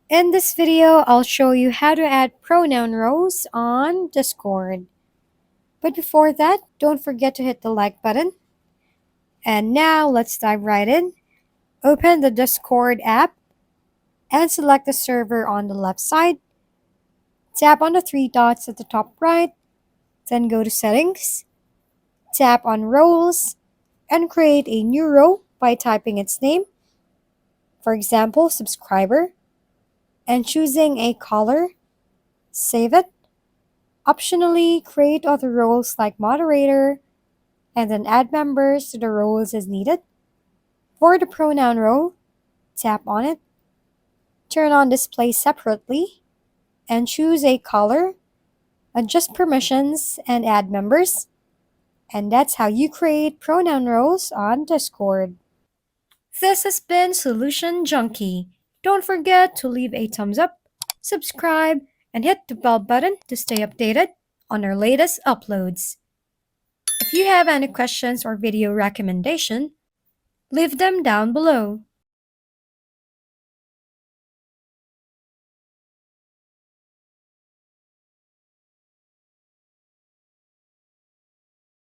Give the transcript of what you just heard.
In this video, I'll show you how to add pronoun rows on Discord. But before that, don't forget to hit the like button. And now let's dive right in. Open the Discord app and select the server on the left side. Tap on the three dots at the top right, then go to Settings. Tap on Roles and create a new row by typing its name. For example, subscriber, and choosing a color. Save it. Optionally, create other roles like moderator, and then add members to the roles as needed. For the pronoun row, tap on it, turn on display separately, and choose a color, adjust permissions, and add members. And that's how you create pronoun rows on Discord. This has been Solution Junkie. Don't forget to leave a thumbs up, subscribe, and hit the bell button to stay updated on our latest uploads. If you have any questions or video recommendation, leave them down below.